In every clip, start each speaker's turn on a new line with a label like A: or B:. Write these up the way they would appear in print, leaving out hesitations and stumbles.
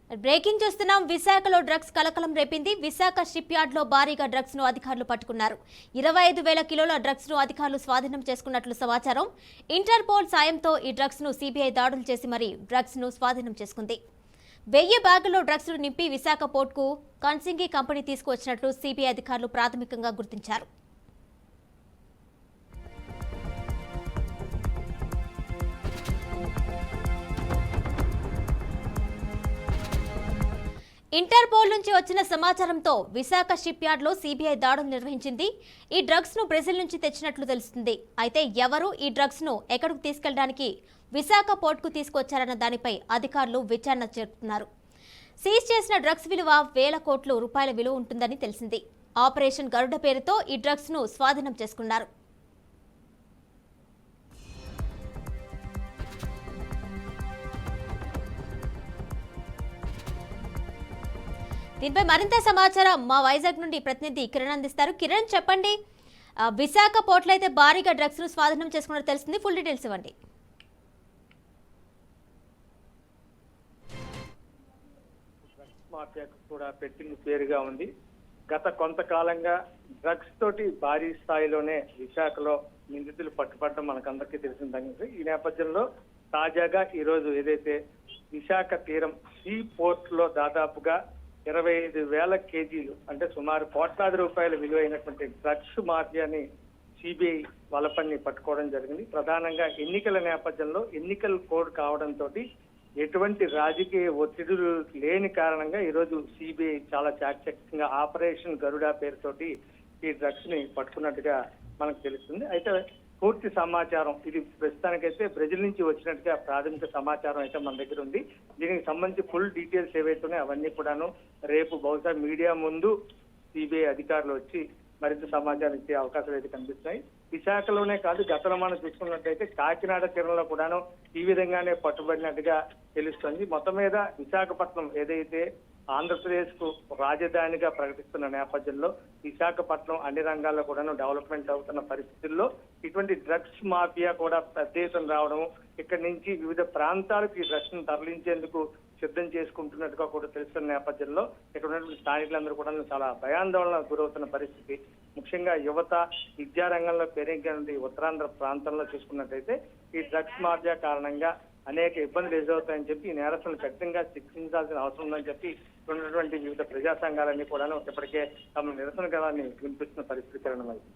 A: Breaking చూస్తున్నాం. విశాఖలో drugs కలకలం రేపింది. విశాఖ షిప్ యార్డ్ లో భారీగా డ్రగ్స్ ను అధికారులు పట్టుకున్నారు. 25,000 కిలోల డ్రగ్స్ ను అధికారులు స్వాధీనం చేసుకున్నట్లు సమాచారం. ఇంటర్పోల్ సాయంతో ఈ డ్రగ్స్ ను సిబిఐ దాడులు చేసి మరీ డ్రగ్స్ ను స్వాధీనం చేసుకుంది. 1000 బ్యాగుల్లో డ్రగ్స్ ను నింపి విశాఖ పోర్ట్ కు కన్సింగి కంపెనీ తీసుకువచ్చినట్లు సిబిఐ అధికారులు ప్రాథమికంగా గుర్తించారు. ఇంటర్పోల్ నుంచి వచ్చిన సమాచారంతో విశాఖ షిప్ యార్డ్ లో సిబిఐ దాడులు నిర్వహించింది. ఈ డ్రగ్స్ ను బ్రెజిల్ నుంచి తెచ్చినట్లు తెలుస్తుంది. అయితే ఎవరు ఈ డ్రగ్స్ ను ఎక్కడికి తీసుకెళ్లడానికి విశాఖ పోర్ట్ కు తీసుకొచ్చారన్న దానిపై అధికారులు విచారణ చేస్తున్నారు. సీజ్ చేసిన డ్రగ్స్ విలువ వేల కోట్ల రూపాయల విలువ ఉంటుందని తెలిసింది. ఆపరేషన్ గరుడ పేరుతో ఈ డ్రగ్స్ ను స్వాధీనం చేసుకున్నారు. దీనిపై మరింత సమాచారం మా వైజాగ్ నుండి ప్రతినిధి కిరణ్ అందిస్తారు. కిరణ్, చెప్పండి, విశాఖ పోర్టులో అయితే భారీగా డ్రగ్స్ ను స్వాధీనం చేసుకున్నట్టు తెలిసింది. ఫుల్ డీటెయిల్స్ ఇవ్వండి.
B: మాఫియాకు కూడా పెట్టిన పేరుగా ఉంది. గత కొంతకాలంగా డ్రగ్స్ తోటి భారీ స్థాయిలోనే విశాఖలో నిందితులు పట్టుబడడం మనకందరికీ తెలిసిందని ఈ నేపథ్యంలో తాజాగా ఈ రోజు ఏదైతే విశాఖ తీరం సీ పోర్ట్ లో దాదాపుగా 25,000 కేజీలు అంటే సుమారు కోట్లాది రూపాయల విలువైనటువంటి డ్రగ్స్ మాఫియాని సిబిఐ వలపన్ని పట్టుకోవడం జరిగింది. ప్రధానంగా ఎన్నికల నేపథ్యంలో ఎన్నికల కోడ్ కావడంతో ఎటువంటి రాజకీయ ఒత్తిడులు లేని కారణంగా ఈరోజు సిబిఐ చాలా చాకచక్యంగా ఆపరేషన్ గరుడ పేరుతోటి ఈ డ్రగ్స్ ని పట్టుకున్నట్టుగా మనకు తెలుస్తుంది. అయితే పూర్తి సమాచారం ఇది ప్రస్తుతానికైతే బ్రెజిల్ నుంచి వచ్చినట్టుగా ప్రాథమిక సమాచారం అయితే మన దగ్గర ఉంది. దీనికి సంబంధించి ఫుల్ డీటెయిల్స్ ఏవైతున్నాయో అవన్నీ కూడాను రేపు బహుశా మీడియా ముందు సిబిఐ అధికారులు వచ్చి మరింత సమాచారం ఇచ్చే అవకాశాలు అయితే కనిపిస్తున్నాయి. విశాఖలోనే కాదు, గతంలో మనం చూసుకున్నట్లయితే కాకినాడ తీరంలో కూడాను ఈ విధంగానే పట్టుబడినట్టుగా తెలుస్తుంది. మొత్తం మీద విశాఖపట్నం ఏదైతే ఆంధ్రప్రదేశ్ కు రాజధానిగా ప్రకటిస్తున్న నేపథ్యంలో విశాఖపట్నం అన్ని రంగాల్లో కూడాను డెవలప్మెంట్ అవుతున్న పరిస్థితుల్లో ఇటువంటి డ్రగ్స్ మాఫియా కూడా పెద్ద ఎత్తున రావడం, ఇక్కడి నుంచి వివిధ ప్రాంతాలకు ఈ డ్రగ్స్ ను తరలించేందుకు సిద్ధం చేసుకుంటున్నట్టుగా కూడా తెలుస్తున్న నేపథ్యంలో ఇక్కడ ఉన్నటువంటి స్థానికులందరూ కూడా చాలా భయాందోళనకు గురవుతున్న పరిస్థితి. ముఖ్యంగా యువత విద్యారంగంలో పెరిగినటువంటి ఉత్తరాంధ్ర ప్రాంతంలో చూసుకున్నట్టయితే ఈ డ్రగ్స్ మాఫియా కారణంగా అనేక ఇబ్బందులు ఎదురవుతాయని చెప్పి ఈ నేరస్తులను ఖచ్చితంగా శిక్షించాల్సిన అవసరం ఉందని చెప్పి ఉన్నటువంటి వివిధ ప్రజా సంఘాలన్నీ కూడా ఇప్పటికే తమ నిరసన గలాన్ని వినిపిస్తున్న పరిస్థితి కారణమైంది.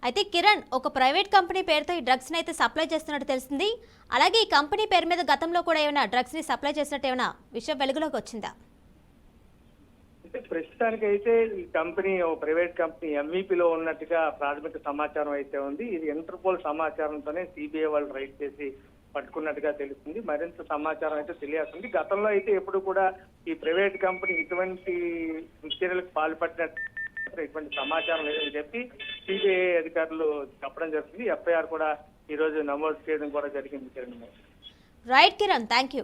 A: అయితే కిరణ్, ఒక ప్రైవేట్ కంపెనీ పేరుతో ఈ డ్రగ్స్ ని అయితే సప్లై చేస్తున్నట్టు తెలిసింది. అలాగే ఈ కంపెనీ పేరు మీద గతంలో కూడా ఏమైనా డ్రగ్స్ ని సప్లై చేసినట్టు ఏమైనా విషయం వెలుగులోకి వచ్చిందా?
B: ప్రస్తుతానికి అయితే ఈ కంపెనీ ప్రైవేట్ కంపెనీ ఎంవీపీలో ఉన్నట్టుగా ప్రాథమిక సమాచారం అయితే ఉంది. ఇది ఇంటర్పోల్ సమాచారంతోనే సిబిఐ వాళ్ళు రైడ్ చేసి పట్టుకున్నట్టుగా తెలుస్తుంది. మరింత సమాచారం అయితే తెలియాల్సింది. గతంలో అయితే ఎప్పుడు కూడా ఈ ప్రైవేట్ కంపెనీ ఇటువంటి చర్యలకు పాల్పడినట్టు ఇటువంటి సమాచారం లేదని చెప్పి సిబిఐ అధికారులు చెప్పడం జరుగుతుంది. ఎఫ్ఐఆర్ కూడా ఈ రోజు నమోదు చేయడం కూడా జరిగింది.
A: Right Kiran, thank you.